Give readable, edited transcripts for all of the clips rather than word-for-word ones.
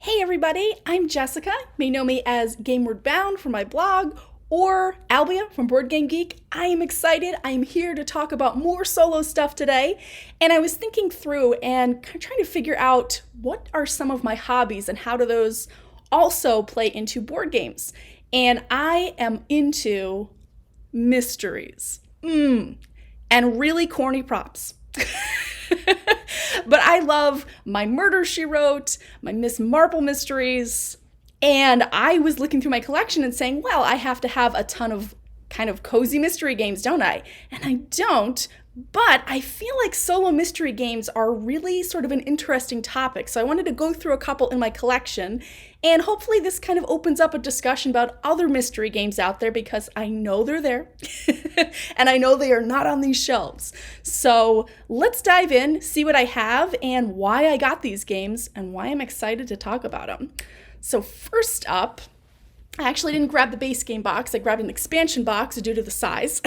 Hey everybody, I'm Jessica. You may know me as Gameward Bound from my blog or Albia from Board Game Geek. I am excited. I am here to talk about more solo stuff today. And I was thinking through and trying to figure out what are some of my hobbies and how do those also play into board games. And I am into mysteries. And really corny props. But I love my Murder, She Wrote, my Miss Marple mysteries, and I was looking through my collection and saying, well, I have to have a ton of kind of cozy mystery games, don't I? And I don't, but I feel like solo mystery games are really sort of an interesting topic, so I wanted to go through a couple in my collection, and hopefully this kind of opens up a discussion about other mystery games out there, because I know they're there, and I know they are not on these shelves. So let's dive in, see what I have, and why I got these games, and why I'm excited to talk about them. So first up, I actually didn't grab the base game box. I grabbed an expansion box due to the size.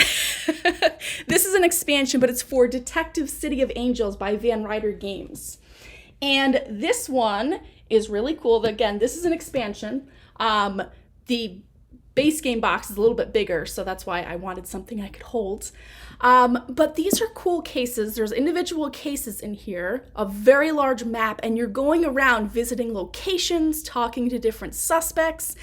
This is an expansion, but it's for Detective City of Angels by Van Ryder Games. And this one is really cool. Again, this is an expansion. The base game box is a little bit bigger, so that's why I wanted something I could hold. But these are cool cases. There's individual cases in here, a very large map, and you're going around visiting locations, talking to different suspects,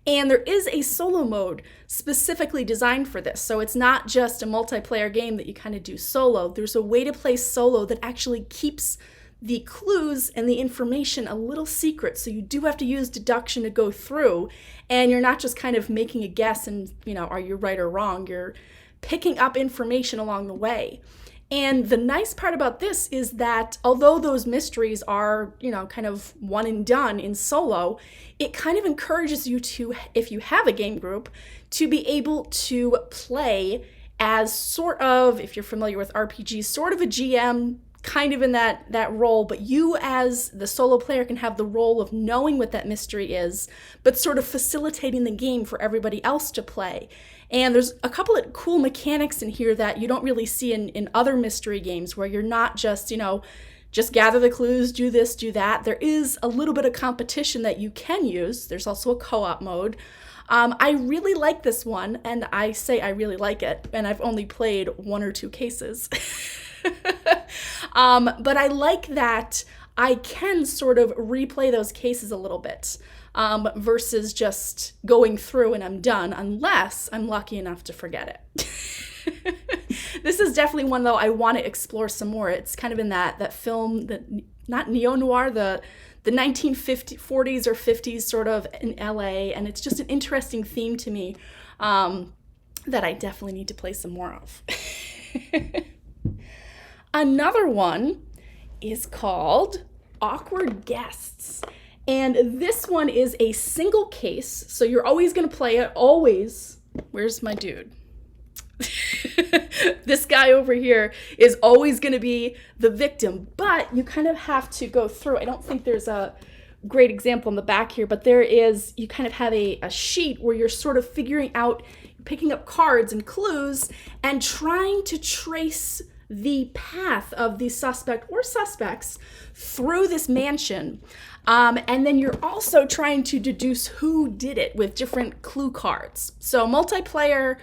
and there is a solo mode specifically designed for this. So it's not just a multiplayer game that you kind of do solo. There's a way to play solo that actually keeps the clues and the information a little secret. So you do have to use deduction to go through, and you're not just kind of making a guess and, are you right or wrong? You're picking up information along the way. And the nice part about this is that although those mysteries are, kind of one and done in solo, it kind of encourages you to, if you have a game group, to be able to play as sort of, if you're familiar with RPGs, sort of a GM, kind of in that role, but you as the solo player can have the role of knowing what that mystery is, but sort of facilitating the game for everybody else to play. And there's a couple of cool mechanics in here that you don't really see in other mystery games, where you're not just, just gather the clues, do this, do that. There is a little bit of competition that you can use. There's also a co-op mode. I really like this one, and I say I really like it, and I've only played one or two cases. But I like that I can sort of replay those cases a little bit, versus just going through and I'm done, unless I'm lucky enough to forget it. This is definitely one, though, I want to explore some more. It's kind of in that film, not neo-noir, the 1940s or 50s sort of in LA, and it's just an interesting theme to me that I definitely need to play some more of. Another one is called Awkward Guests. And this one is a single case, so you're always going to play it, always. Where's my dude? This guy over here is always going to be the victim, but you kind of have to go through. I don't think there's a great example in the back here, but there is, you kind of have a sheet where you're sort of figuring out, picking up cards and clues and trying to trace the path of the suspect or suspects through this mansion. And then you're also trying to deduce who did it with different clue cards. So multiplayer,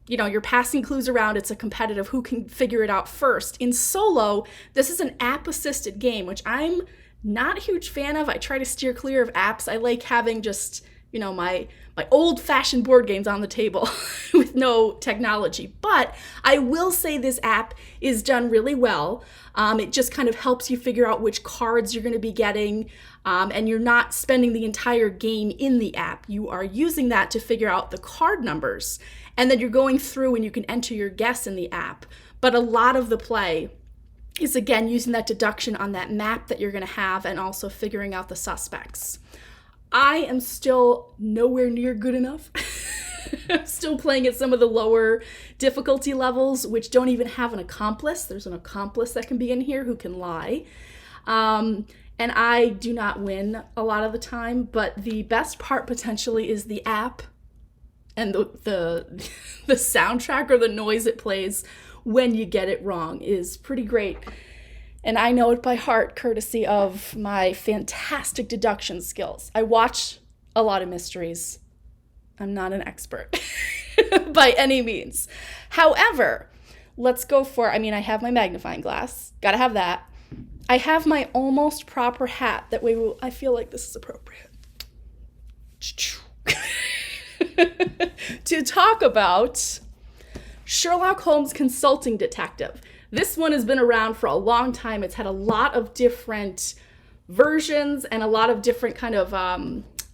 you're passing clues around. It's a competitive who can figure it out first. In solo, this is an app-assisted game, which I'm not a huge fan of. I try to steer clear of apps. I like having just, my old-fashioned board games on the table with no technology. But I will say this app is done really well. It just kind of helps you figure out which cards you're going to be getting, and you're not spending the entire game in the app. You are using that to figure out the card numbers, and then you're going through and you can enter your guess in the app. But a lot of the play is, again, using that deduction on that map that you're going to have and also figuring out the suspects. I am still nowhere near good enough. I'm still playing at some of the lower difficulty levels, which don't even have an accomplice. There's an accomplice that can be in here who can lie. And I do not win a lot of the time, but the best part potentially is the app and the soundtrack or the noise it plays when you get it wrong is pretty great. And I know it by heart, courtesy of my fantastic deduction skills. I watch a lot of mysteries. I'm not an expert by any means. However, let's go for, I have my magnifying glass. Gotta have that. I have my almost proper hat. That way I feel like this is appropriate. To talk about Sherlock Holmes Consulting Detective. This one has been around for a long time. It's had a lot of different versions and a lot of different kind of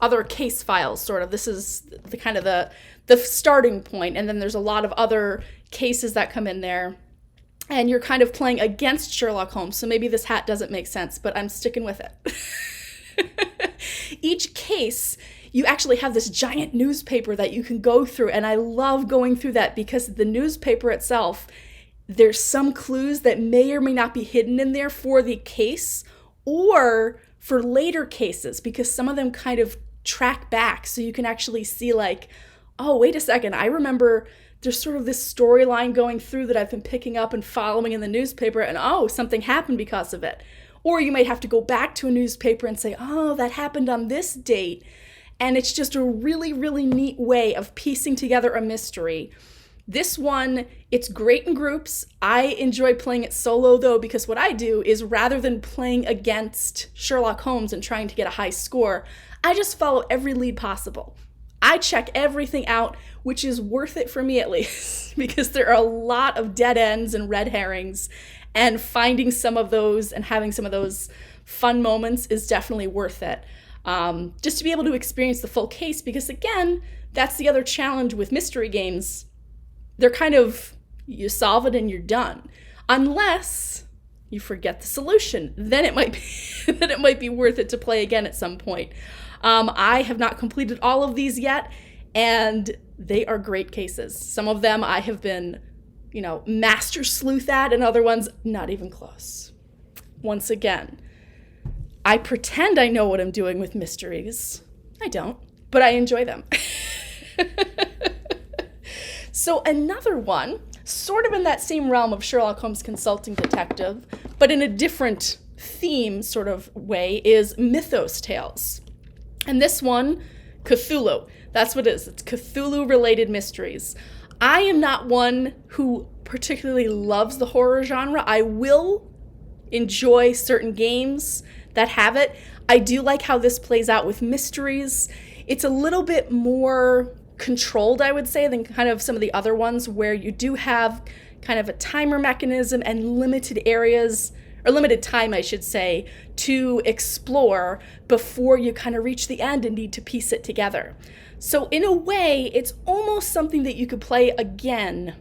other case files, sort of. This is the kind of the starting point, and then there's a lot of other cases that come in there. And you're kind of playing against Sherlock Holmes, so maybe this hat doesn't make sense, but I'm sticking with it. Each case, you actually have this giant newspaper that you can go through, and I love going through that because the newspaper itself, there's some clues that may or may not be hidden in there for the case or for later cases, because some of them kind of track back, so you can actually see like, oh, wait a second, I remember there's sort of this storyline going through that I've been picking up and following in the newspaper, and oh, something happened because of it. Or you might have to go back to a newspaper and say, oh, that happened on this date. And it's just a really, really neat way of piecing together a mystery. This one, it's great in groups. I enjoy playing it solo though, because what I do is rather than playing against Sherlock Holmes and trying to get a high score, I just follow every lead possible. I check everything out, which is worth it for me at least, because there are a lot of dead ends and red herrings, and finding some of those and having some of those fun moments is definitely worth it. Just to be able to experience the full case, because again, that's the other challenge with mystery games. They're kind of, you solve it and you're done. Unless you forget the solution, then it might be worth it to play again at some point. I have not completed all of these yet, and they are great cases. Some of them I have been, master sleuth at, and other ones not even close. Once again, I pretend I know what I'm doing with mysteries. I don't, but I enjoy them. So another one, sort of in that same realm of Sherlock Holmes Consulting Detective, but in a different theme sort of way, is Mythos Tales. And this one, Cthulhu. That's what it is. It's Cthulhu-related mysteries. I am not one who particularly loves the horror genre. I will enjoy certain games that have it. I do like how this plays out with mysteries. It's a little bit more controlled, I would say, than kind of some of the other ones where you do have kind of a timer mechanism and limited areas, or limited time, I should say, to explore before you kind of reach the end and need to piece it together. So in a way, it's almost something that you could play again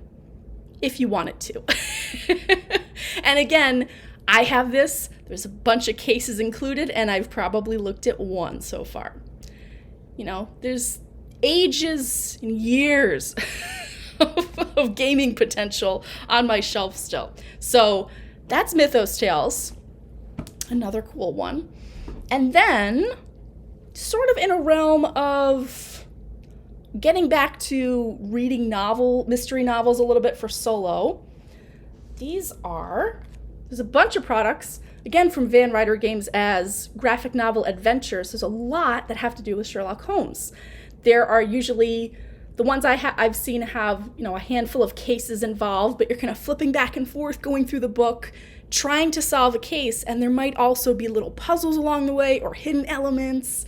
if you wanted to. And again, I have this, there's a bunch of cases included, and I've probably looked at one so far. There's ages and years of gaming potential on my shelf still. So that's Mythos Tales, another cool one. And then, sort of in a realm of getting back to reading mystery novels a little bit for solo, there's a bunch of products, again from Van Ryder Games as graphic novel adventures. There's a lot that have to do with Sherlock Holmes. There are usually, the ones I've seen have, a handful of cases involved, but you're kind of flipping back and forth, going through the book, trying to solve a case, and there might also be little puzzles along the way or hidden elements.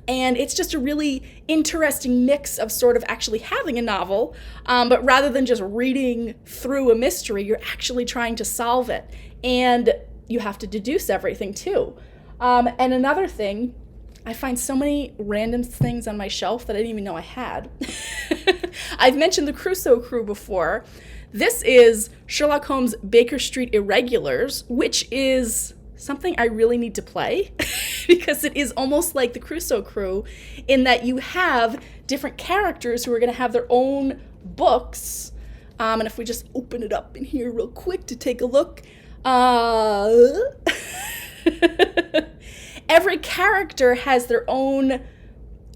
And it's just a really interesting mix of sort of actually having a novel, but rather than just reading through a mystery, you're actually trying to solve it. And you have to deduce everything too. And another thing, I find so many random things on my shelf that I didn't even know I had. I've mentioned the Crusoe Crew before. This is Sherlock Holmes Baker Street Irregulars, which is something I really need to play because it is almost like the Crusoe Crew in that you have different characters who are going to have their own books. And if we just open it up in here real quick to take a look. Every character has their own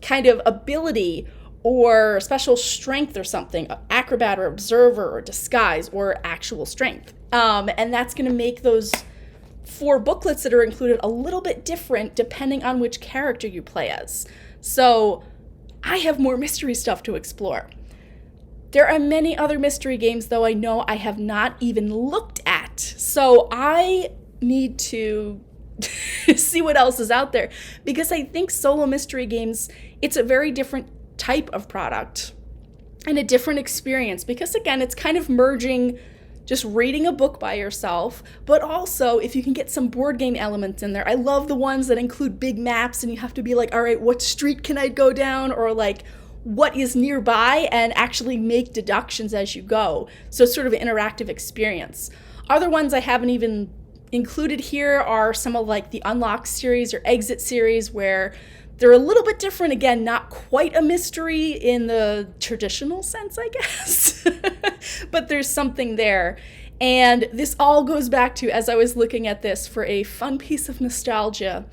kind of ability or special strength or something, acrobat or observer or disguise or actual strength. And that's going to make those for booklets that are included a little bit different depending on which character you play as. So I have more mystery stuff to explore. There are many other mystery games, though, I know I have not even looked at. So I need to see what else is out there, because I think solo mystery games, it's a very different type of product and a different experience, because again, it's kind of merging just reading a book by yourself, but also if you can get some board game elements in there. I love the ones that include big maps and you have to be like, all right, what street can I go down? Or like, what is nearby, and actually make deductions as you go. So it's sort of an interactive experience. Other ones I haven't even included here are some of like the Unlock series or Exit series, where they're a little bit different. Again, not quite a mystery in the traditional sense, I guess, but there's something there. And this all goes back to, as I was looking at this for a fun piece of nostalgia,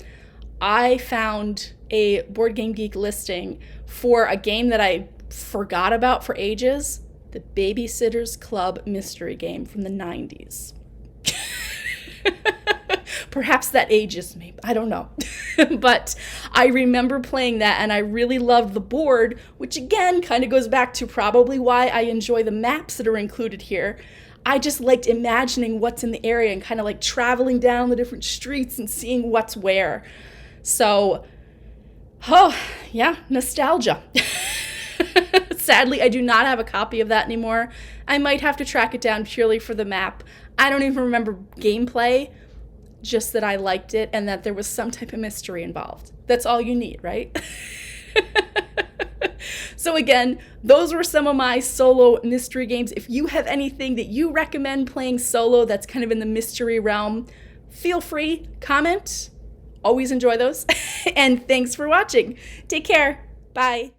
I found a Board Game Geek listing for a game that I forgot about for ages, the Babysitter's Club mystery game from the 90s. Perhaps that ages me. I don't know. But I remember playing that, and I really loved the board, which again kind of goes back to probably why I enjoy the maps that are included here. I just liked imagining what's in the area and kind of like traveling down the different streets and seeing what's where. So, oh, yeah, nostalgia. Sadly, I do not have a copy of that anymore. I might have to track it down purely for the map. I don't even remember gameplay, just that I liked it and that there was some type of mystery involved. That's all you need, right? So again, those were some of my solo mystery games. If you have anything that you recommend playing solo that's kind of in the mystery realm, feel free, comment. Always enjoy those. And thanks for watching. Take care. Bye.